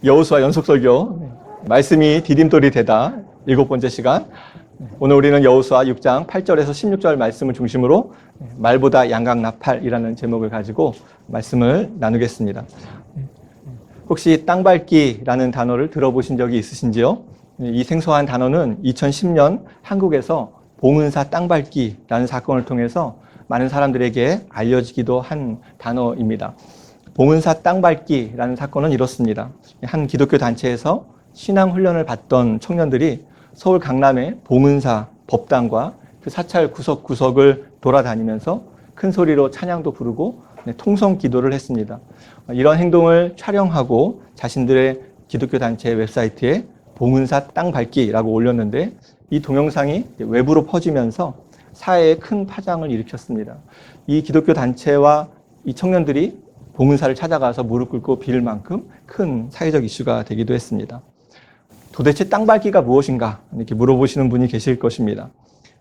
여호수아 연속설교 말씀이 디딤돌이 되다 7번째 시간. 오늘 우리는 여호수아 6장 8절에서 16절 말씀을 중심으로 말보다 양강나팔이라는 제목을 가지고 말씀을 나누겠습니다. 혹시 땅밟기라는 단어를 들어보신 적이 있으신지요? 이 생소한 단어는 2010년 한국에서 봉은사 땅밟기라는 사건을 통해서 많은 사람들에게 알려지기도 한 단어입니다. 봉은사 땅밟기라는 사건은 이렇습니다. 한 기독교 단체에서 신앙훈련을 받던 청년들이 서울 강남의 봉은사 법당과 그 사찰 구석구석을 돌아다니면서 큰 소리로 찬양도 부르고 통성 기도를 했습니다. 이런 행동을 촬영하고 자신들의 기독교 단체 웹사이트에 봉은사 땅밟기라고 올렸는데 이 동영상이 외부로 퍼지면서 사회에 큰 파장을 일으켰습니다. 이 기독교 단체와 이 청년들이 봉은사를 찾아가서 무릎 꿇고 빌 만큼 큰 사회적 이슈가 되기도 했습니다. 도대체 땅밟기가 무엇인가? 이렇게 물어보시는 분이 계실 것입니다.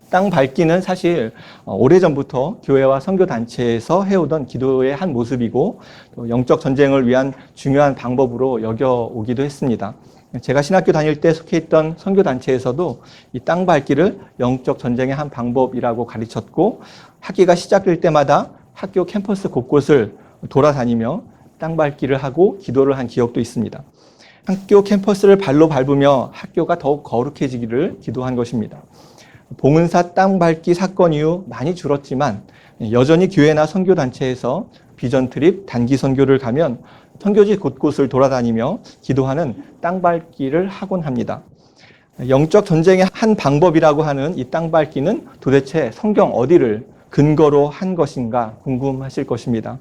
땅밟기는 사실 오래전부터 교회와 선교단체에서 해오던 기도의 한 모습이고 또 영적 전쟁을 위한 중요한 방법으로 여겨오기도 했습니다. 제가 신학교 다닐 때 속해 있던 선교단체에서도 이 땅밟기를 영적 전쟁의 한 방법이라고 가르쳤고 학기가 시작될 때마다 학교 캠퍼스 곳곳을 돌아다니며 땅밟기를 하고 기도를 한 기억도 있습니다. 학교 캠퍼스를 발로 밟으며 학교가 더욱 거룩해지기를 기도한 것입니다. 봉은사 땅밟기 사건 이후 많이 줄었지만 여전히 교회나 선교단체에서 비전 트립, 단기 선교를 가면 선교지 곳곳을 돌아다니며 기도하는 땅밟기를 하곤 합니다. 영적 전쟁의 한 방법이라고 하는 이 땅밟기는 도대체 성경 어디를 근거로 한 것인가 궁금하실 것입니다.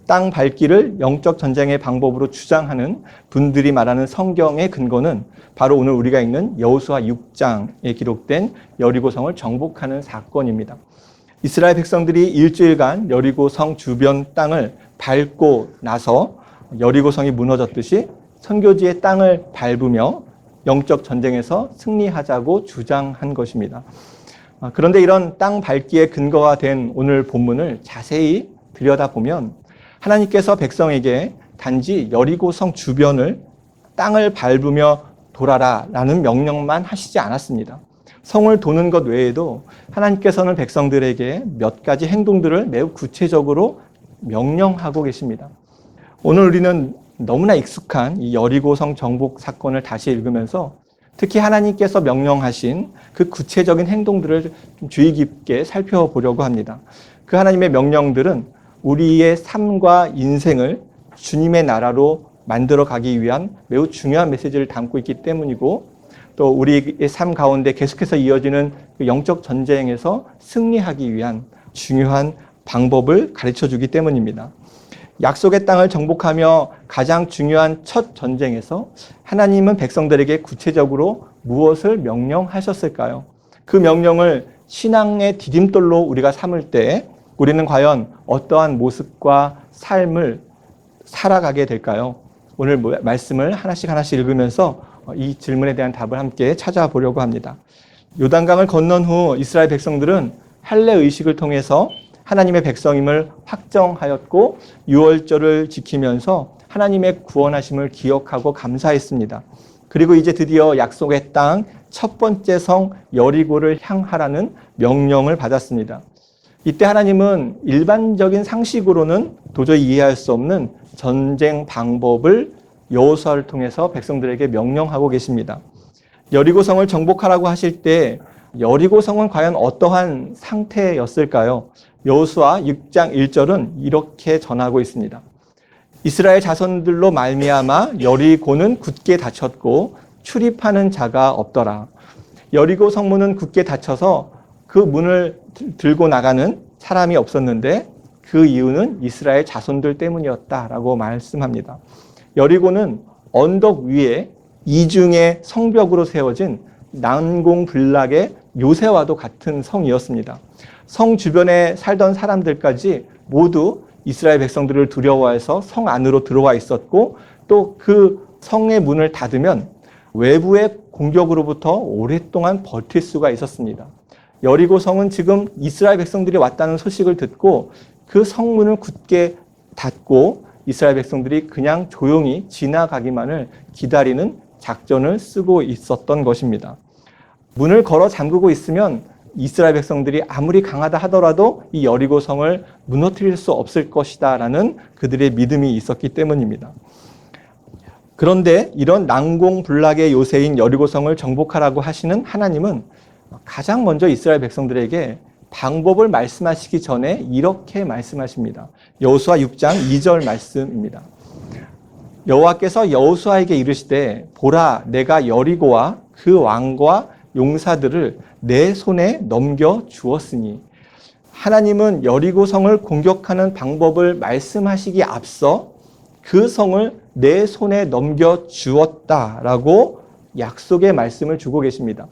땅 밟기를 영적 전쟁의 방법으로 주장하는 분들이 말하는 성경의 근거는 바로 오늘 우리가 읽는 여호수아 6장에 기록된 여리고성을 정복하는 사건입니다. 이스라엘 백성들이 일주일간 여리고성 주변 땅을 밟고 나서 여리고성이 무너졌듯이 선교지의 땅을 밟으며 영적 전쟁에서 승리하자고 주장한 것입니다. 그런데 이런 땅 밟기의 근거가 된 오늘 본문을 자세히 들여다보면 하나님께서 백성에게 단지 여리고성 주변을 땅을 밟으며 돌아라 라는 명령만 하시지 않았습니다. 성을 도는 것 외에도 하나님께서는 백성들에게 몇 가지 행동들을 매우 구체적으로 명령하고 계십니다. 오늘 우리는 너무나 익숙한 이 여리고성 정복 사건을 다시 읽으면서 특히 하나님께서 명령하신 그 구체적인 행동들을 좀 주의 깊게 살펴보려고 합니다. 그 하나님의 명령들은 우리의 삶과 인생을 주님의 나라로 만들어 가기 위한 매우 중요한 메시지를 담고 있기 때문이고 또 우리의 삶 가운데 계속해서 이어지는 그 영적 전쟁에서 승리하기 위한 중요한 방법을 가르쳐 주기 때문입니다. 약속의 땅을 정복하며 가장 중요한 첫 전쟁에서 하나님은 백성들에게 구체적으로 무엇을 명령하셨을까요? 그 명령을 신앙의 디딤돌로 우리가 삼을 때 우리는 과연 어떠한 모습과 삶을 살아가게 될까요? 오늘 말씀을 하나씩 읽으면서 이 질문에 대한 답을 함께 찾아보려고 합니다. 요단강을 건넌 후 이스라엘 백성들은 할례 의식을 통해서 하나님의 백성임을 확정하였고 유월절을 지키면서 하나님의 구원하심을 기억하고 감사했습니다. 그리고 이제 드디어 약속의 땅 첫 번째 성 여리고를 향하라는 명령을 받았습니다. 이때 하나님은 일반적인 상식으로는 도저히 이해할 수 없는 전쟁 방법을 여호수아를 통해서 백성들에게 명령하고 계십니다. 여리고성을 정복하라고 하실 때 여리고성은 과연 어떠한 상태였을까요? 여호수아 6장 1절은 이렇게 전하고 있습니다. 이스라엘 자손들로 말미암아 여리고는 굳게 닫혔고 출입하는 자가 없더라. 여리고 성문은 굳게 닫혀서 그 문을 들고 나가는 사람이 없었는데 그 이유는 이스라엘 자손들 때문이었다라고 말씀합니다. 여리고는 언덕 위에 이중의 성벽으로 세워진 난공불락의 요새와도 같은 성이었습니다. 성 주변에 살던 사람들까지 모두 이스라엘 백성들을 두려워해서 성 안으로 들어와 있었고 또 그 성의 문을 닫으면 외부의 공격으로부터 오랫동안 버틸 수가 있었습니다. 여리고 성은 지금 이스라엘 백성들이 왔다는 소식을 듣고 그 성문을 굳게 닫고 이스라엘 백성들이 그냥 조용히 지나가기만을 기다리는 작전을 쓰고 있었던 것입니다. 문을 걸어 잠그고 있으면 이스라엘 백성들이 아무리 강하다 하더라도 이 여리고 성을 무너뜨릴 수 없을 것이다라는 그들의 믿음이 있었기 때문입니다. 그런데 이런 난공불락의 요새인 여리고 성을 정복하라고 하시는 하나님은 가장 먼저 이스라엘 백성들에게 방법을 말씀하시기 전에 이렇게 말씀하십니다. 여호수아 6장 2절 말씀입니다. 여호와께서 여호수아에게 이르시되 보라 내가 여리고와 그 왕과 용사들을 내 손에 넘겨 주었으니, 하나님은 여리고 성을 공격하는 방법을 말씀하시기 앞서 그 성을 내 손에 넘겨 주었다라고 약속의 말씀을 주고 계십니다.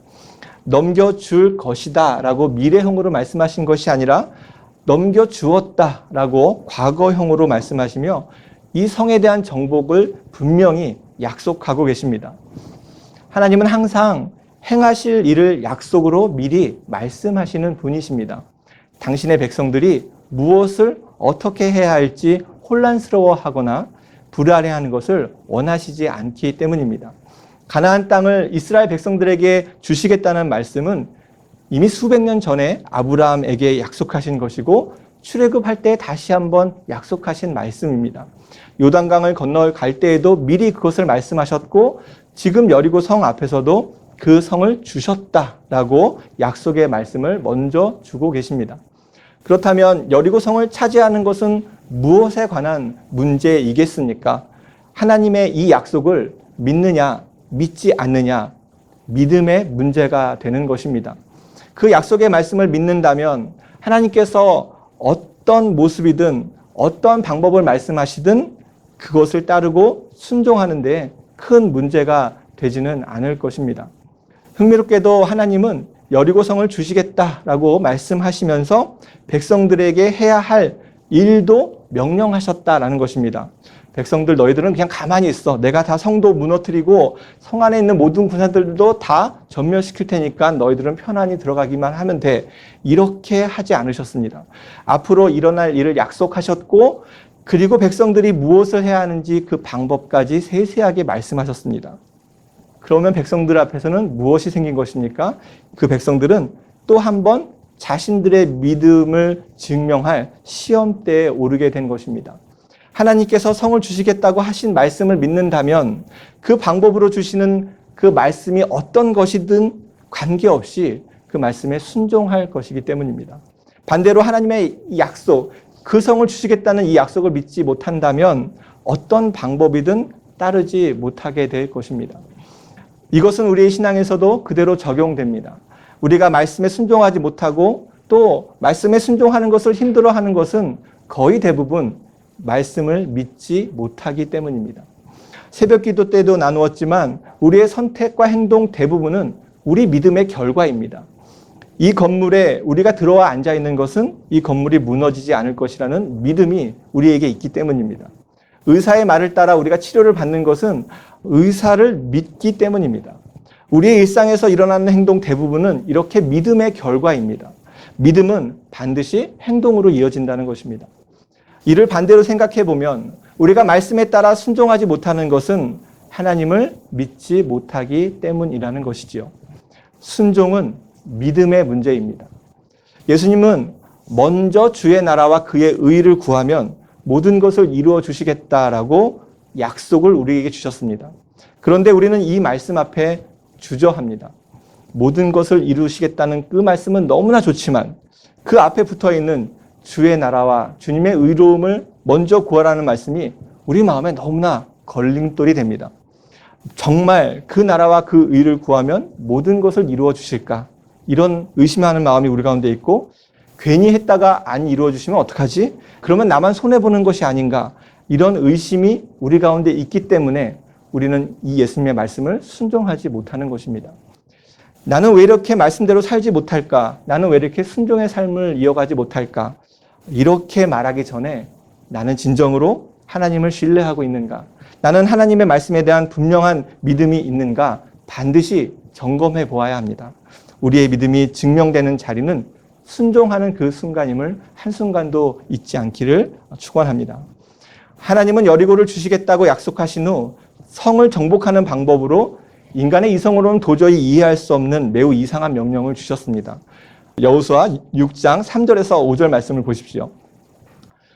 넘겨줄 것이다 라고 미래형으로 말씀하신 것이 아니라 넘겨주었다 라고 과거형으로 말씀하시며 이 성에 대한 정복을 분명히 약속하고 계십니다. 하나님은 항상 행하실 일을 약속으로 미리 말씀하시는 분이십니다. 당신의 백성들이 무엇을 어떻게 해야 할지 혼란스러워하거나 불안해하는 것을 원하시지 않기 때문입니다. 가나안 땅을 이스라엘 백성들에게 주시겠다는 말씀은 이미 수백 년 전에 아브라함에게 약속하신 것이고 출애굽할 때 다시 한번 약속하신 말씀입니다. 요단강을 건너갈 때에도 미리 그것을 말씀하셨고 지금 여리고 성 앞에서도 그 성을 주셨다라고 약속의 말씀을 먼저 주고 계십니다. 그렇다면 여리고 성을 차지하는 것은 무엇에 관한 문제이겠습니까? 하나님의 이 약속을 믿느냐 믿지 않느냐, 믿음의 문제가 되는 것입니다. 그 약속의 말씀을 믿는다면 하나님께서 어떤 모습이든 어떤 방법을 말씀하시든 그것을 따르고 순종하는 데 큰 문제가 되지는 않을 것입니다. 흥미롭게도 하나님은 여리고성을 주시겠다라고 말씀하시면서 백성들에게 해야 할 일도 명령하셨다라는 것입니다. 백성들 너희들은 그냥 가만히 있어. 내가 다 성도 무너뜨리고 성 안에 있는 모든 군사들도 다 전멸시킬 테니까 너희들은 편안히 들어가기만 하면 돼. 이렇게 하지 않으셨습니다. 앞으로 일어날 일을 약속하셨고 그리고 백성들이 무엇을 해야 하는지 그 방법까지 세세하게 말씀하셨습니다. 그러면 백성들 앞에서는 무엇이 생긴 것입니까? 그 백성들은 또 한 번 자신들의 믿음을 증명할 시험대에 오르게 된 것입니다. 하나님께서 성을 주시겠다고 하신 말씀을 믿는다면 그 방법으로 주시는 그 말씀이 어떤 것이든 관계없이 그 말씀에 순종할 것이기 때문입니다. 반대로 하나님의 약속, 그 성을 주시겠다는 이 약속을 믿지 못한다면 어떤 방법이든 따르지 못하게 될 것입니다. 이것은 우리의 신앙에서도 그대로 적용됩니다. 우리가 말씀에 순종하지 못하고 또 말씀에 순종하는 것을 힘들어하는 것은 거의 대부분 말씀을 믿지 못하기 때문입니다. 새벽 기도 때도 나누었지만 우리의 선택과 행동 대부분은 우리 믿음의 결과입니다. 이 건물에 우리가 들어와 앉아 있는 것은 이 건물이 무너지지 않을 것이라는 믿음이 우리에게 있기 때문입니다. 의사의 말을 따라 우리가 치료를 받는 것은 의사를 믿기 때문입니다. 우리의 일상에서 일어나는 행동 대부분은 이렇게 믿음의 결과입니다. 믿음은 반드시 행동으로 이어진다는 것입니다. 이를 반대로 생각해 보면 우리가 말씀에 따라 순종하지 못하는 것은 하나님을 믿지 못하기 때문이라는 것이지요. 순종은 믿음의 문제입니다. 예수님은 먼저 주의 나라와 그의 의를 구하면 모든 것을 이루어 주시겠다라고 약속을 우리에게 주셨습니다. 그런데 우리는 이 말씀 앞에 주저합니다. 모든 것을 이루시겠다는 그 말씀은 너무나 좋지만 그 앞에 붙어 있는 주의 나라와 주님의 의로움을 먼저 구하라는 말씀이 우리 마음에 너무나 걸림돌이 됩니다. 정말 그 나라와 그 의를 구하면 모든 것을 이루어 주실까? 이런 의심하는 마음이 우리 가운데 있고 괜히 했다가 안 이루어 주시면 어떡하지? 그러면 나만 손해보는 것이 아닌가? 이런 의심이 우리 가운데 있기 때문에 우리는 이 예수님의 말씀을 순종하지 못하는 것입니다. 나는 왜 이렇게 말씀대로 살지 못할까? 나는 왜 이렇게 순종의 삶을 이어가지 못할까? 이렇게 말하기 전에 나는 진정으로 하나님을 신뢰하고 있는가? 나는 하나님의 말씀에 대한 분명한 믿음이 있는가? 반드시 점검해 보아야 합니다. 우리의 믿음이 증명되는 자리는 순종하는 그 순간임을 한순간도 잊지 않기를 축원합니다. 하나님은 여리고를 주시겠다고 약속하신 후 성을 정복하는 방법으로 인간의 이성으로는 도저히 이해할 수 없는 매우 이상한 명령을 주셨습니다. 여호수아 6장 3절에서 5절 말씀을 보십시오.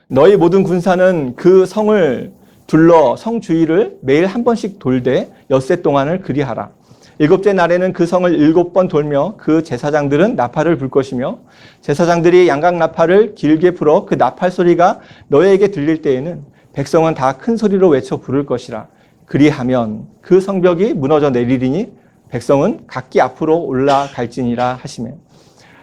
너희 모든 군사는 그 성을 둘러 성 주위를 매일 한 번씩 돌되 엿새 동안을 그리하라. 일곱째 날에는 그 성을 7번 돌며 그 제사장들은 나팔을 불 것이며 제사장들이 양각 나팔을 길게 불어 그 나팔 소리가 너희에게 들릴 때에는 백성은 다 큰 소리로 외쳐 부를 것이라. 그리하면 그 성벽이 무너져 내리리니 백성은 각기 앞으로 올라갈지니라 하시며,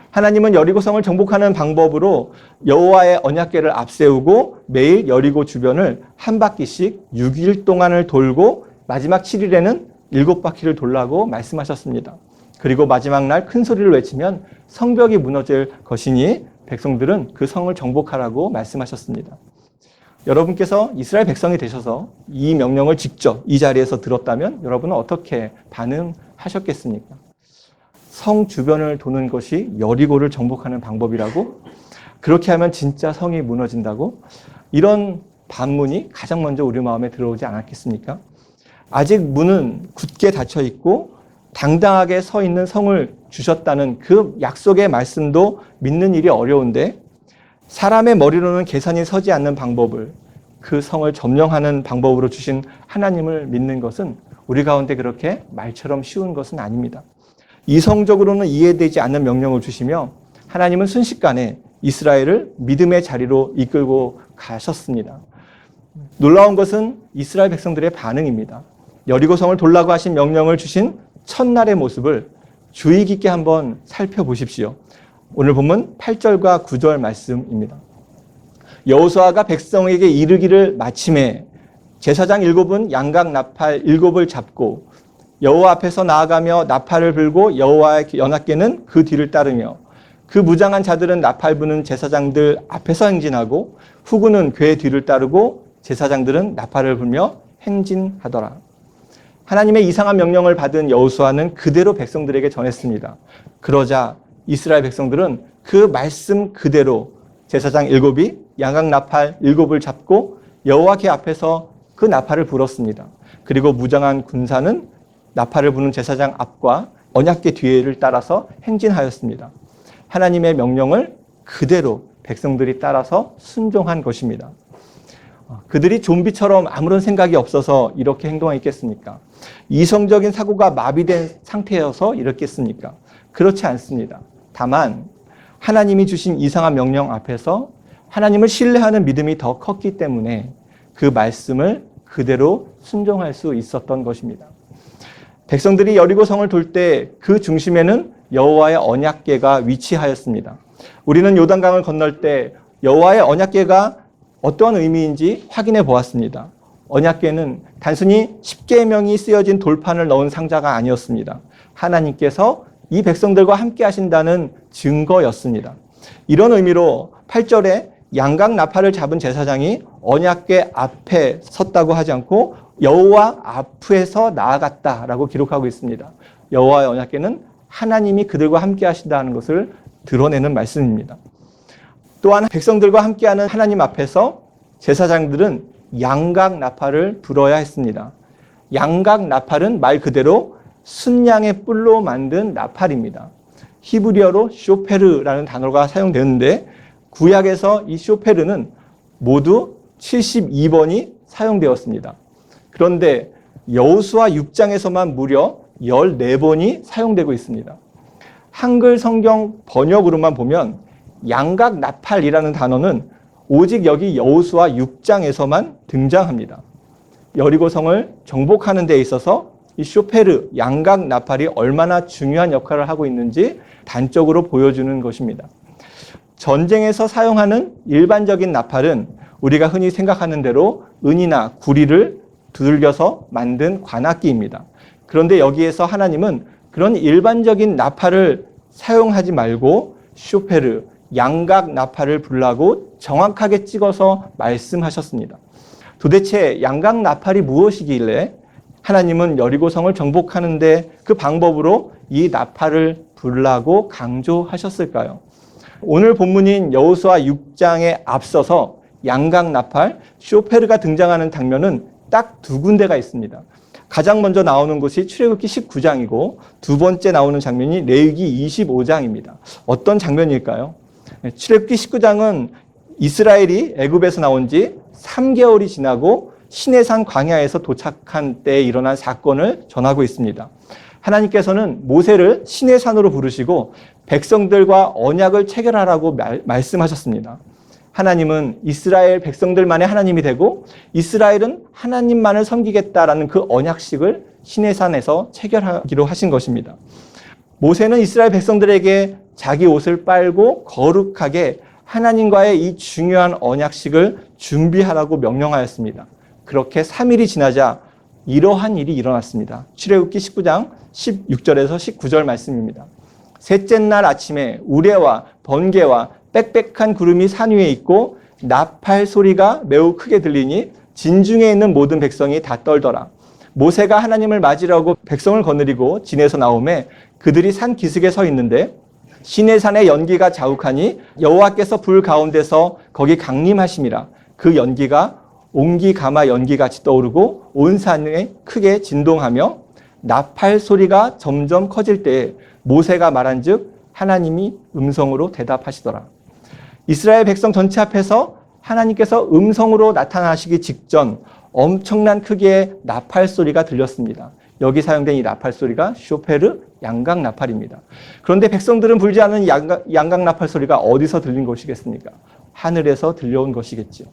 하나님은 여리고성을 정복하는 방법으로 여호와의 언약궤를 앞세우고 매일 여리고 주변을 한 바퀴씩 6일 동안을 돌고 마지막 7일에는 7바퀴를 돌라고 말씀하셨습니다. 그리고 마지막 날 큰 소리를 외치면 성벽이 무너질 것이니 백성들은 그 성을 정복하라고 말씀하셨습니다. 여러분께서 이스라엘 백성이 되셔서 이 명령을 직접 이 자리에서 들었다면 여러분은 어떻게 반응하셨겠습니까? 성 주변을 도는 것이 여리고를 정복하는 방법이라고? 그렇게 하면 진짜 성이 무너진다고? 이런 반문이 가장 먼저 우리 마음에 들어오지 않았겠습니까? 아직 문은 굳게 닫혀 있고 당당하게 서 있는 성을 주셨다는 그 약속의 말씀도 믿는 일이 어려운데, 사람의 머리로는 계산이 서지 않는 방법을, 그 성을 점령하는 방법으로 주신 하나님을 믿는 것은 우리 가운데 그렇게 말처럼 쉬운 것은 아닙니다. 이성적으로는 이해되지 않는 명령을 주시며 하나님은 순식간에 이스라엘을 믿음의 자리로 이끌고 가셨습니다. 놀라운 것은 이스라엘 백성들의 반응입니다. 여리고성을 돌라고 하신 명령을 주신 첫날의 모습을 주의 깊게 한번 살펴보십시오. 오늘 본문 8절과 9절 말씀입니다. 여호수아가 백성에게 이르기를 마침에 제사장 7은 양각 나팔 7을 잡고 여호와 앞에서 나아가며 나팔을 불고 여호와의 언약궤는 그 뒤를 따르며 그 무장한 자들은 나팔 부는 제사장들 앞에서 행진하고 후군은 궤 뒤를 따르고 제사장들은 나팔을 불며 행진하더라. 하나님의 이상한 명령을 받은 여호수아는 그대로 백성들에게 전했습니다. 그러자 이스라엘 백성들은 그 말씀 그대로 제사장 7이 양각 나팔 7을 잡고 여호와께 앞에서 그 나팔을 불었습니다. 그리고 무장한 군사는 나팔을 부는 제사장 앞과 언약궤 뒤를 따라서 행진하였습니다. 하나님의 명령을 그대로 백성들이 따라서 순종한 것입니다. 그들이 좀비처럼 아무런 생각이 없어서 이렇게 행동했겠습니까? 이성적인 사고가 마비된 상태여서 이렇겠습니까? 그렇지 않습니다. 다만 하나님이 주신 이상한 명령 앞에서 하나님을 신뢰하는 믿음이 더 컸기 때문에 그 말씀을 그대로 순종할 수 있었던 것입니다. 백성들이 여리고성을 돌 때 그 중심에는 여호와의 언약궤가 위치하였습니다. 우리는 요단강을 건널 때 여호와의 언약궤가 어떠한 의미인지 확인해 보았습니다. 언약궤는 단순히 십계명이 쓰여진 돌판을 넣은 상자가 아니었습니다. 하나님께서 이 백성들과 함께 하신다는 증거였습니다. 이런 의미로 8절에 양각 나팔을 잡은 제사장이 언약궤 앞에 섰다고 하지 않고 여호와 앞에서 나아갔다라고 기록하고 있습니다. 여호와의 언약궤는 하나님이 그들과 함께 하신다는 것을 드러내는 말씀입니다. 또한 백성들과 함께하는 하나님 앞에서 제사장들은 양각 나팔을 불어야 했습니다. 양각 나팔은 말 그대로 순양의 뿔로 만든 나팔입니다. 히브리어로 쇼페르라는 단어가 사용되는데 구약에서 이 쇼페르는 모두 72번이 사용되었습니다. 그런데 여호수아 6장에서만 무려 14번이 사용되고 있습니다. 한글 성경 번역으로만 보면 양각 나팔이라는 단어는 오직 여기 여호수아 6장에서만 등장합니다. 여리고성을 정복하는 데 있어서 이 쇼페르, 양각 나팔이 얼마나 중요한 역할을 하고 있는지 단적으로 보여주는 것입니다. 전쟁에서 사용하는 일반적인 나팔은 우리가 흔히 생각하는 대로 은이나 구리를 두들겨서 만든 관악기입니다. 그런데 여기에서 하나님은 그런 일반적인 나팔을 사용하지 말고 쇼페르, 양각 나팔을 불라고 정확하게 찍어서 말씀하셨습니다. 도대체 양각 나팔이 무엇이길래 하나님은 여리고성을 정복하는데 그 방법으로 이 나팔을 불라고 강조하셨을까요? 오늘 본문인 여호수아 6장에 앞서서 양각 나팔, 쇼페르가 등장하는 장면은 딱 두 군데가 있습니다. 가장 먼저 나오는 곳이 출애굽기 19장이고 두 번째 나오는 장면이 레위기 25장입니다. 어떤 장면일까요? 출애굽기 19장은 이스라엘이 애굽에서 나온 지 3개월이 지나고 시내산 광야에서 도착한 때에 일어난 사건을 전하고 있습니다. 하나님께서는 모세를 시내산으로 부르시고 백성들과 언약을 체결하라고 말씀하셨습니다. 하나님은 이스라엘 백성들만의 하나님이 되고 이스라엘은 하나님만을 섬기겠다라는 그 언약식을 시내산에서 체결하기로 하신 것입니다. 모세는 이스라엘 백성들에게 자기 옷을 빨고 거룩하게 하나님과의 이 중요한 언약식을 준비하라고 명령하였습니다. 그렇게 3일이 지나자 이러한 일이 일어났습니다. 출애굽기 19장 16절에서 19절 말씀입니다. 셋째 날 아침에 우레와 번개와 빽빽한 구름이 산 위에 있고 나팔 소리가 매우 크게 들리니 진중에 있는 모든 백성이 다 떨더라. 모세가 하나님을 맞으려고 백성을 거느리고 진에서 나오매 그들이 산 기슭에 서 있는데 시내산의 연기가 자욱하니 여호와께서 불 가운데서 거기 강림하심이라. 그 연기가 옹기 가마 연기같이 떠오르고 온 산에 크게 진동하며 나팔 소리가 점점 커질 때에 모세가 말한즉 하나님이 음성으로 대답하시더라. 이스라엘 백성 전체 앞에서 하나님께서 음성으로 나타나시기 직전 엄청난 크기의 나팔 소리가 들렸습니다. 여기 사용된 이 나팔 소리가 쇼페르 양각 나팔입니다. 그런데 백성들은 불지 않은 양각 나팔 소리가 어디서 들린 것이겠습니까? 하늘에서 들려온 것이겠죠.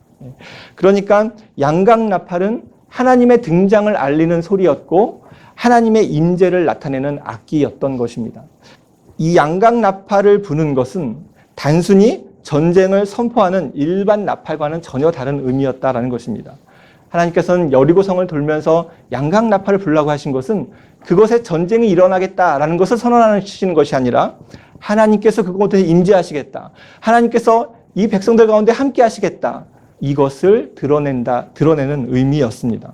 그러니까 양각 나팔은 하나님의 등장을 알리는 소리였고 하나님의 임재를 나타내는 악기였던 것입니다. 이 양각 나팔을 부는 것은 단순히 전쟁을 선포하는 일반 나팔과는 전혀 다른 의미였다라는 것입니다. 하나님께서는 여리고성을 돌면서 양각 나팔을 불라고 하신 것은 그곳에 전쟁이 일어나겠다라는 것을 선언하시는 것이 아니라 하나님께서 그곳에 임재하시겠다. 하나님께서 이 백성들 가운데 함께 하시겠다. 이것을 드러내는 의미였습니다.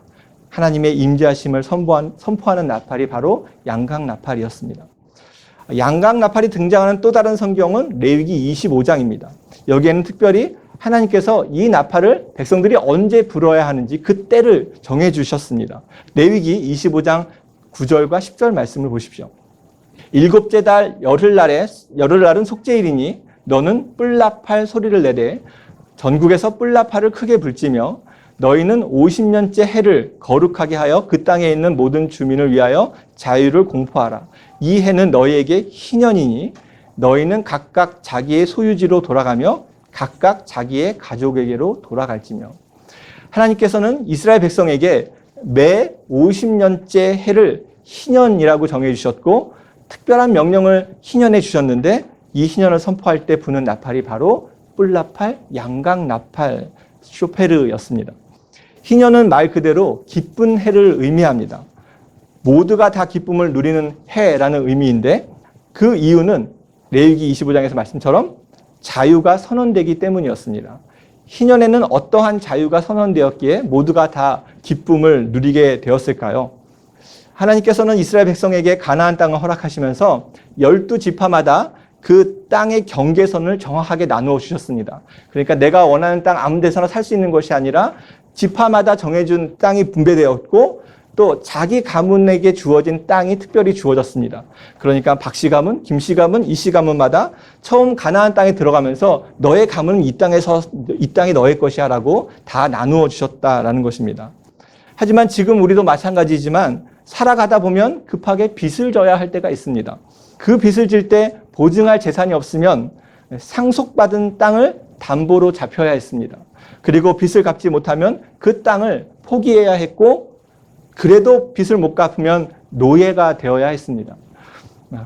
하나님의 임재하심을 선포하는 나팔이 바로 양각 나팔이었습니다. 양각 나팔이 등장하는 또 다른 성경은 레위기 25장입니다. 여기에는 특별히 하나님께서 이 나팔을 백성들이 언제 불어야 하는지 그 때를 정해 주셨습니다. 레위기 25장 9절과 10절 말씀을 보십시오. 일곱째 달 열흘날은 속죄일이니 너는 뿔나팔 소리를 내되 전국에서 뿔나팔을 크게 불지며 너희는 50년째 해를 거룩하게 하여 그 땅에 있는 모든 주민을 위하여 자유를 공포하라. 이 해는 너희에게 희년이니 너희는 각각 자기의 소유지로 돌아가며 각각 자기의 가족에게로 돌아갈지며. 하나님께서는 이스라엘 백성에게 매 50년째 해를 희년이라고 정해 주셨고 특별한 명령을 희년해 주셨는데 이 희년을 선포할 때 부는 나팔이 바로 뿔나팔, 양각 나팔, 쇼페르였습니다. 희년은 말 그대로 기쁜 해를 의미합니다. 모두가 다 기쁨을 누리는 해라는 의미인데 그 이유는 레위기 25장에서 말씀처럼 자유가 선언되기 때문이었습니다. 희년에는 어떠한 자유가 선언되었기에 모두가 다 기쁨을 누리게 되었을까요? 하나님께서는 이스라엘 백성에게 가나안 땅을 허락하시면서 12지파마다 그 땅의 경계선을 정확하게 나누어 주셨습니다. 그러니까 내가 원하는 땅 아무 데서나 살 수 있는 것이 아니라 지파마다 정해준 땅이 분배되었고 또 자기 가문에게 주어진 땅이 특별히 주어졌습니다. 그러니까 박씨 가문, 김씨 가문, 이씨 가문마다 처음 가나안 땅에 들어가면서 너의 가문은 이 땅이 너의 것이야 라고 다 나누어 주셨다라는 것입니다. 하지만 지금 우리도 마찬가지지만 살아가다 보면 급하게 빚을 져야 할 때가 있습니다. 그 빚을 질 때 보증할 재산이 없으면 상속받은 땅을 담보로 잡혀야 했습니다. 그리고 빚을 갚지 못하면 그 땅을 포기해야 했고 그래도 빚을 못 갚으면 노예가 되어야 했습니다.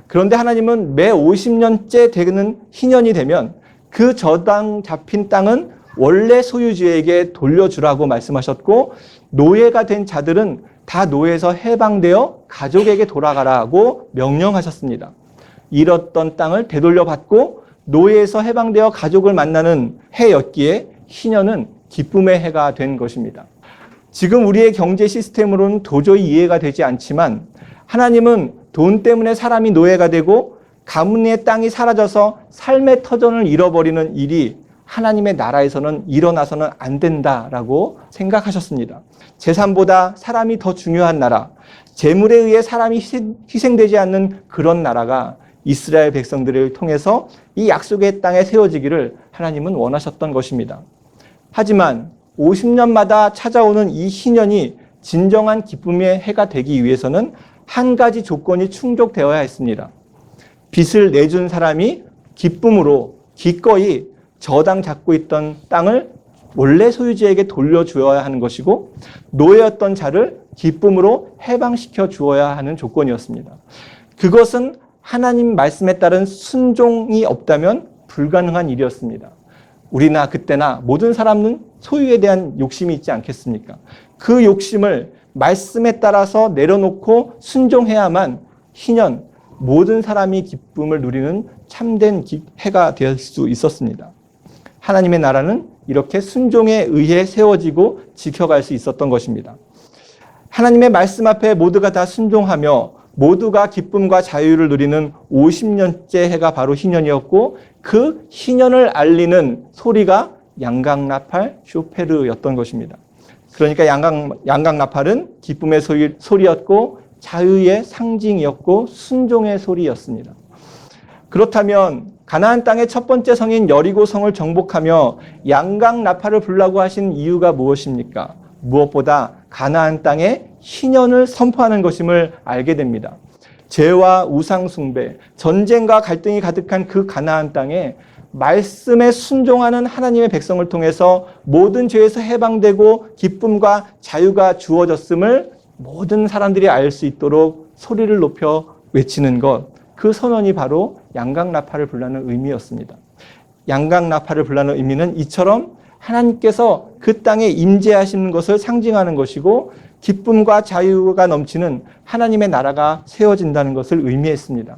그런데 하나님은 매 50년째 되는 희년이 되면 그 저당 잡힌 땅은 원래 소유주에게 돌려주라고 말씀하셨고 노예가 된 자들은 다 노예에서 해방되어 가족에게 돌아가라고 명령하셨습니다. 잃었던 땅을 되돌려받고 노예에서 해방되어 가족을 만나는 해였기에 희년은 기쁨의 해가 된 것입니다. 지금 우리의 경제 시스템으로는 도저히 이해가 되지 않지만 하나님은 돈 때문에 사람이 노예가 되고 가문의 땅이 사라져서 삶의 터전을 잃어버리는 일이 하나님의 나라에서는 일어나서는 안 된다라고 생각하셨습니다. 재산보다 사람이 더 중요한 나라, 재물에 의해 사람이 희생되지 않는 그런 나라가 이스라엘 백성들을 통해서 이 약속의 땅에 세워지기를 하나님은 원하셨던 것입니다. 하지만 50년마다 찾아오는 이 희년이 진정한 기쁨의 해가 되기 위해서는 한 가지 조건이 충족되어야 했습니다. 빚을 내준 사람이 기쁨으로 기꺼이 저당 잡고 있던 땅을 원래 소유주에게 돌려주어야 하는 것이고, 노예였던 자를 기쁨으로 해방시켜 주어야 하는 조건이었습니다. 그것은 하나님 말씀에 따른 순종이 없다면 불가능한 일이었습니다. 우리나 그때나 모든 사람은 소유에 대한 욕심이 있지 않겠습니까? 그 욕심을 말씀에 따라서 내려놓고 순종해야만 희년, 모든 사람이 기쁨을 누리는 참된 해가 될 수 있었습니다. 하나님의 나라는 이렇게 순종에 의해 세워지고 지켜갈 수 있었던 것입니다. 하나님의 말씀 앞에 모두가 다 순종하며 모두가 기쁨과 자유를 누리는 50년째 해가 바로 희년이었고, 그 희년을 알리는 소리가 양강나팔 쇼페르였던 것입니다. 그러니까 양강나팔은 기쁨의 소리였고 자유의 상징이었고 순종의 소리였습니다. 그렇다면 가나안 땅의 첫 번째 성인 여리고 성을 정복하며 양강나팔을 불라고 하신 이유가 무엇입니까? 무엇보다 가나안 땅에 희년을 선포하는 것임을 알게 됩니다. 죄와 우상 숭배, 전쟁과 갈등이 가득한 그 가나안 땅에 말씀에 순종하는 하나님의 백성을 통해서 모든 죄에서 해방되고 기쁨과 자유가 주어졌음을 모든 사람들이 알 수 있도록 소리를 높여 외치는 것, 그 선언이 바로 양강나팔을 불라는 의미였습니다. 양강나팔을 불라는 의미는 이처럼 하나님께서 그 땅에 임재하시는 것을 상징하는 것이고, 기쁨과 자유가 넘치는 하나님의 나라가 세워진다는 것을 의미했습니다.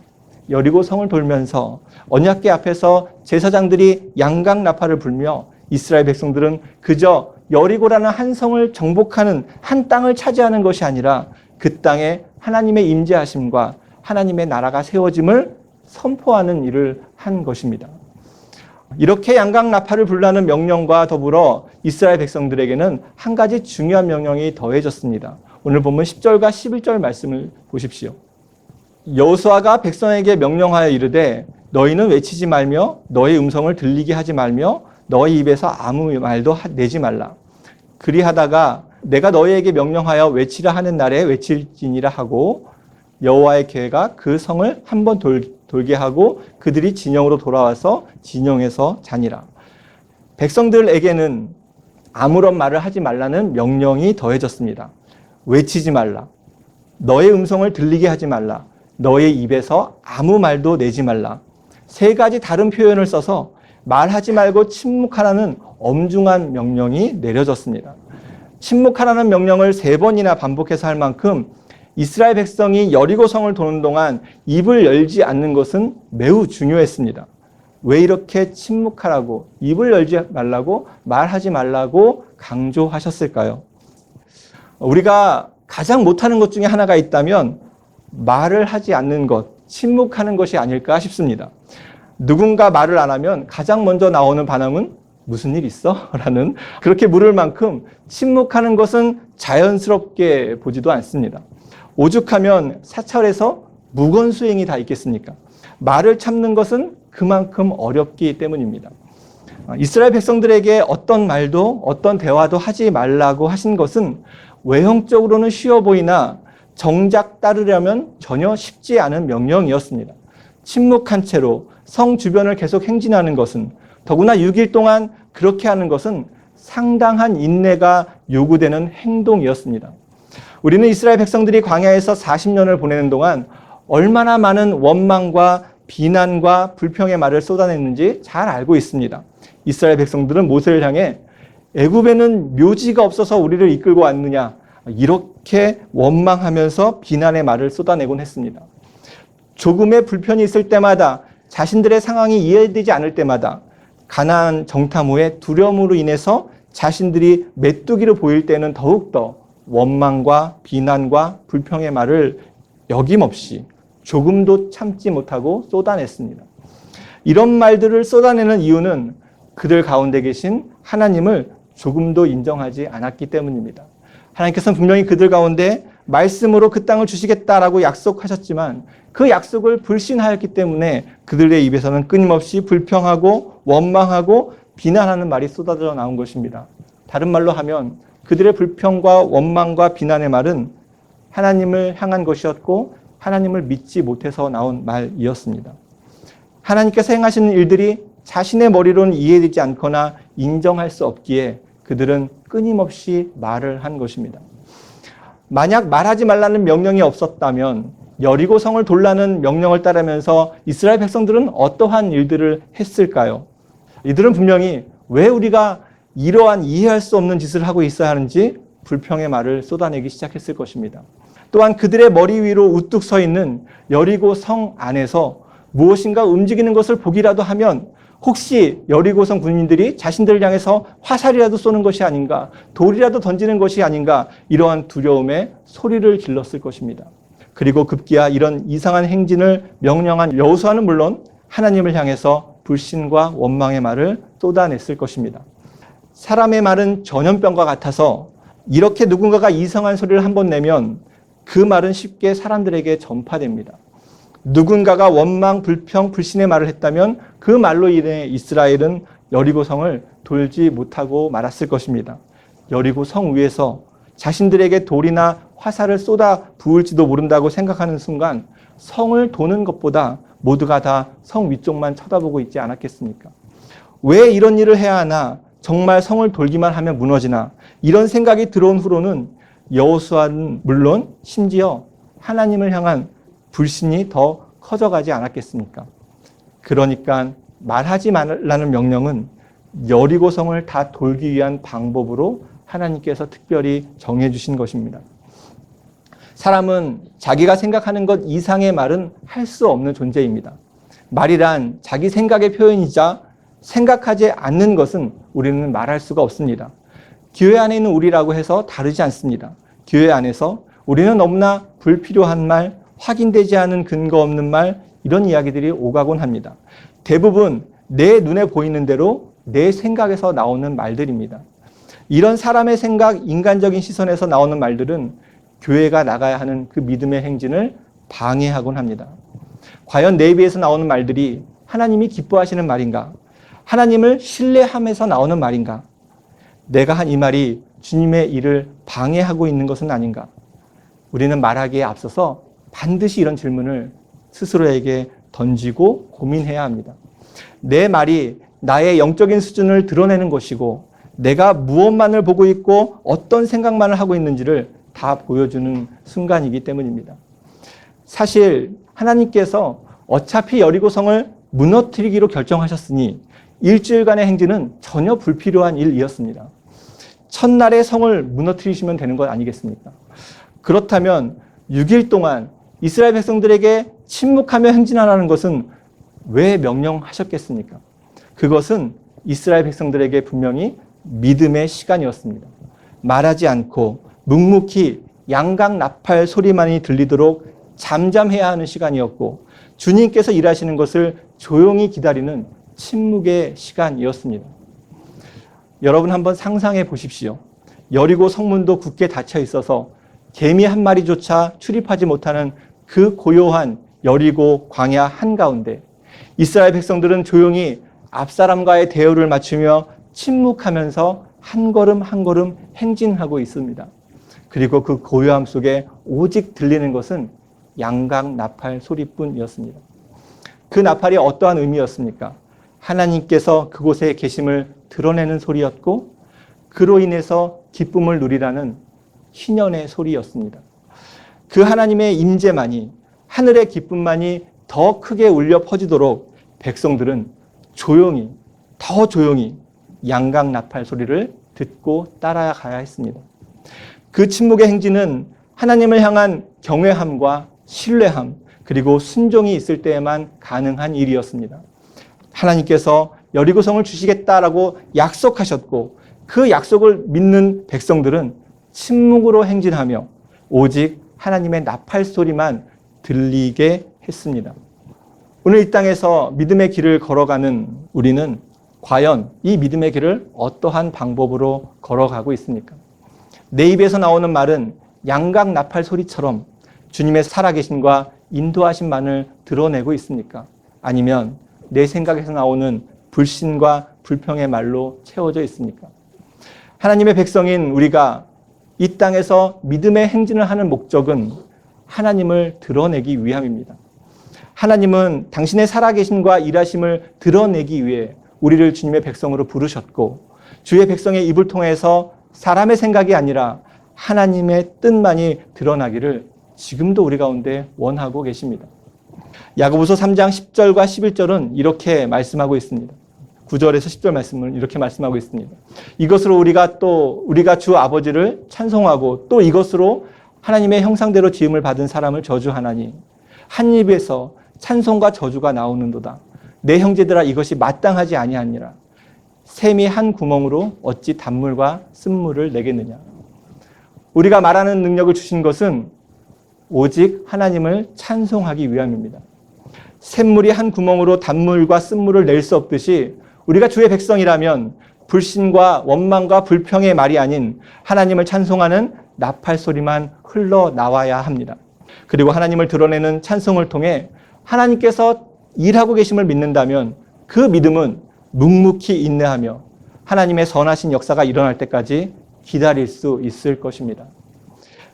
여리고 성을 돌면서 언약궤 앞에서 제사장들이 양강나팔을 불며 이스라엘 백성들은 그저 여리고라는 한 성을 정복하는, 한 땅을 차지하는 것이 아니라 그 땅에 하나님의 임재하심과 하나님의 나라가 세워짐을 선포하는 일을 한 것입니다. 이렇게 양강나팔을 불라는 명령과 더불어 이스라엘 백성들에게는 한 가지 중요한 명령이 더해졌습니다. 오늘 본문 10절과 11절 말씀을 보십시오. 여호수아가 백성에게 명령하여 이르되 너희는 외치지 말며 너희 음성을 들리게 하지 말며 너희 입에서 아무 말도 내지 말라. 그리하다가 내가 너희에게 명령하여 외치라 하는 날에 외칠지니라 하고, 여호와의 궤가 그 성을 한번 돌게 하고 그들이 진영으로 돌아와서 진영에서 자니라. 백성들에게는 아무런 말을 하지 말라는 명령이 더해졌습니다. 외치지 말라. 너의 음성을 들리게 하지 말라. 너의 입에서 아무 말도 내지 말라. 세 가지 다른 표현을 써서 말하지 말고 침묵하라는 엄중한 명령이 내려졌습니다. 침묵하라는 명령을 3번이나 반복해서 할 만큼 이스라엘 백성이 여리고 성을 도는 동안 입을 열지 않는 것은 매우 중요했습니다. 왜 이렇게 침묵하라고, 입을 열지 말라고, 말하지 말라고 강조하셨을까요? 우리가 가장 못하는 것 중에 하나가 있다면 말을 하지 않는 것, 침묵하는 것이 아닐까 싶습니다. 누군가 말을 안 하면 가장 먼저 나오는 반응은 무슨 일 있어? 라는, 그렇게 물을 만큼 침묵하는 것은 자연스럽게 보지도 않습니다. 오죽하면 사찰에서 무건수행이 다 있겠습니까? 말을 참는 것은 그만큼 어렵기 때문입니다. 이스라엘 백성들에게 어떤 말도 어떤 대화도 하지 말라고 하신 것은 외형적으로는 쉬워 보이나 정작 따르려면 전혀 쉽지 않은 명령이었습니다. 침묵한 채로 성 주변을 계속 행진하는 것은, 더구나 6일 동안 그렇게 하는 것은 상당한 인내가 요구되는 행동이었습니다. 우리는 이스라엘 백성들이 광야에서 40년을 보내는 동안 얼마나 많은 원망과 비난과 불평의 말을 쏟아냈는지 잘 알고 있습니다. 이스라엘 백성들은 모세를 향해 애굽에는 묘지가 없어서 우리를 이끌고 왔느냐, 이렇게 원망하면서 비난의 말을 쏟아내곤 했습니다. 조금의 불편이 있을 때마다, 자신들의 상황이 이해되지 않을 때마다, 가나안 정탐 후에 두려움으로 인해서 자신들이 메뚜기로 보일 때는 더욱더 원망과 비난과 불평의 말을 여김없이 조금도 참지 못하고 쏟아냈습니다. 이런 말들을 쏟아내는 이유는 그들 가운데 계신 하나님을 조금도 인정하지 않았기 때문입니다. 하나님께서는 분명히 그들 가운데 말씀으로 그 땅을 주시겠다라고 약속하셨지만 그 약속을 불신하였기 때문에 그들의 입에서는 끊임없이 불평하고 원망하고 비난하는 말이 쏟아져 나온 것입니다. 다른 말로 하면 그들의 불평과 원망과 비난의 말은 하나님을 향한 것이었고 하나님을 믿지 못해서 나온 말이었습니다. 하나님께서 행하시는 일들이 자신의 머리로는 이해되지 않거나 인정할 수 없기에 그들은 끊임없이 말을 한 것입니다. 만약 말하지 말라는 명령이 없었다면 여리고 성을 돌라는 명령을 따르면서 이스라엘 백성들은 어떠한 일들을 했을까요? 이들은 분명히 왜 우리가 이러한 이해할 수 없는 짓을 하고 있어야 하는지 불평의 말을 쏟아내기 시작했을 것입니다. 또한 그들의 머리 위로 우뚝 서 있는 여리고 성 안에서 무엇인가 움직이는 것을 보기라도 하면 혹시 여리고성 군인들이 자신들을 향해서 화살이라도 쏘는 것이 아닌가, 돌이라도 던지는 것이 아닌가, 이러한 두려움에 소리를 질렀을 것입니다. 그리고 급기야 이런 이상한 행진을 명령한 여호수아는 물론 하나님을 향해서 불신과 원망의 말을 쏟아냈을 것입니다. 사람의 말은 전염병과 같아서 이렇게 누군가가 이상한 소리를 한번 내면 그 말은 쉽게 사람들에게 전파됩니다. 누군가가 원망, 불평, 불신의 말을 했다면 그 말로 인해 이스라엘은 여리고성을 돌지 못하고 말았을 것입니다. 여리고 성 위에서 자신들에게 돌이나 화살을 쏟아 부을지도 모른다고 생각하는 순간 성을 도는 것보다 모두가 다 성 위쪽만 쳐다보고 있지 않았겠습니까? 왜 이런 일을 해야 하나? 정말 성을 돌기만 하면 무너지나? 이런 생각이 들어온 후로는 여호수아는 물론 심지어 하나님을 향한 불신이 더 커져가지 않았겠습니까? 그러니까 말하지 말라는 명령은 여리고성을 다 돌기 위한 방법으로 하나님께서 특별히 정해주신 것입니다. 사람은 자기가 생각하는 것 이상의 말은 할 수 없는 존재입니다. 말이란 자기 생각의 표현이자 생각하지 않는 것은 우리는 말할 수가 없습니다. 교회 안에 있는 우리라고 해서 다르지 않습니다. 교회 안에서 우리는 너무나 불필요한 말, 확인되지 않은 근거 없는 말, 이런 이야기들이 오가곤 합니다. 대부분 내 눈에 보이는 대로 내 생각에서 나오는 말들입니다. 이런 사람의 생각, 인간적인 시선에서 나오는 말들은 교회가 나가야 하는 그 믿음의 행진을 방해하곤 합니다. 과연 내 입에서 나오는 말들이 하나님이 기뻐하시는 말인가? 하나님을 신뢰하면서 나오는 말인가? 내가 한 이 말이 주님의 일을 방해하고 있는 것은 아닌가? 우리는 말하기에 앞서서 반드시 이런 질문을 스스로에게 던지고 고민해야 합니다. 내 말이 나의 영적인 수준을 드러내는 것이고 내가 무엇만을 보고 있고 어떤 생각만을 하고 있는지를 다 보여주는 순간이기 때문입니다. 사실 하나님께서 어차피 여리고성을 무너뜨리기로 결정하셨으니 일주일간의 행진은 전혀 불필요한 일이었습니다. 첫날에 성을 무너뜨리시면 되는 것 아니겠습니까? 그렇다면 6일 동안 이스라엘 백성들에게 침묵하며 행진하라는 것은 왜 명령하셨겠습니까? 그것은 이스라엘 백성들에게 분명히 믿음의 시간이었습니다. 말하지 않고 묵묵히 양각 나팔 소리만이 들리도록 잠잠해야 하는 시간이었고 주님께서 일하시는 것을 조용히 기다리는 침묵의 시간이었습니다. 여러분 한번 상상해 보십시오. 여리고 성문도 굳게 닫혀 있어서 개미 한 마리조차 출입하지 못하는 그 고요한 여리고 광야 한가운데 이스라엘 백성들은 조용히 앞사람과의 대우를 맞추며 침묵하면서 한 걸음 한 걸음 행진하고 있습니다. 그리고 그 고요함 속에 오직 들리는 것은 양각 나팔 소리뿐이었습니다. 그 나팔이 어떠한 의미였습니까? 하나님께서 그곳에 계심을 드러내는 소리였고 그로 인해서 기쁨을 누리라는 희년의 소리였습니다. 그 하나님의 임재만이 하늘의 기쁨만이 더 크게 울려 퍼지도록 백성들은 조용히 더 조용히 양각 나팔 소리를 듣고 따라가야 했습니다. 그 침묵의 행진은 하나님을 향한 경외함과 신뢰함 그리고 순종이 있을 때에만 가능한 일이었습니다. 하나님께서 여리고성을 주시겠다라고 약속하셨고 그 약속을 믿는 백성들은 침묵으로 행진하며 오직 하나님의 나팔 소리만 들리게 했습니다. 오늘 이 땅에서 믿음의 길을 걸어가는 우리는 과연 이 믿음의 길을 어떠한 방법으로 걸어가고 있습니까? 내 입에서 나오는 말은 양각 나팔 소리처럼 주님의 살아계심과 인도하심만을 드러내고 있습니까? 아니면 내 생각에서 나오는 불신과 불평의 말로 채워져 있습니까? 하나님의 백성인 우리가 이 땅에서 믿음의 행진을 하는 목적은 하나님을 드러내기 위함입니다. 하나님은 당신의 살아계심과 일하심을 드러내기 위해 우리를 주님의 백성으로 부르셨고, 주의 백성의 입을 통해서 사람의 생각이 아니라 하나님의 뜻만이 드러나기를 지금도 우리 가운데 원하고 계십니다. 야고보서 3장 10절과 11절은 이렇게 말씀하고 있습니다. 9절에서 10절 말씀을 이렇게 말씀하고 있습니다. 이것으로 우리가 주 아버지를 찬송하고 또 이것으로 하나님의 형상대로 지음을 받은 사람을 저주하나니 한 입에서 찬송과 저주가 나오는도다. 내 형제들아 이것이 마땅하지 아니하니라. 샘이 한 구멍으로 어찌 단물과 쓴물을 내겠느냐. 우리가 말하는 능력을 주신 것은 오직 하나님을 찬송하기 위함입니다. 샘물이 한 구멍으로 단물과 쓴물을 낼 수 없듯이 우리가 주의 백성이라면 불신과 원망과 불평의 말이 아닌 하나님을 찬송하는 나팔 소리만 흘러나와야 합니다. 그리고 하나님을 드러내는 찬송을 통해 하나님께서 일하고 계심을 믿는다면 그 믿음은 묵묵히 인내하며 하나님의 선하신 역사가 일어날 때까지 기다릴 수 있을 것입니다.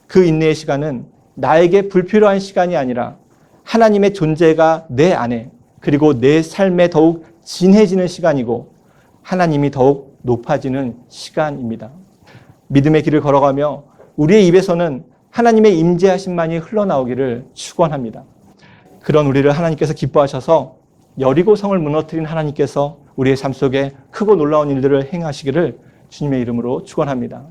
그 인내의 시간은 나에게 불필요한 시간이 아니라 하나님의 존재가 내 안에 그리고 내 삶에 더욱 진해지는 시간이고 하나님이 더욱 높아지는 시간입니다. 믿음의 길을 걸어가며 우리의 입에서는 하나님의 임재하심만이 흘러나오기를 축원합니다. 그런 우리를 하나님께서 기뻐하셔서 여리고 성을 무너뜨린 하나님께서 우리의 삶 속에 크고 놀라운 일들을 행하시기를 주님의 이름으로 축원합니다.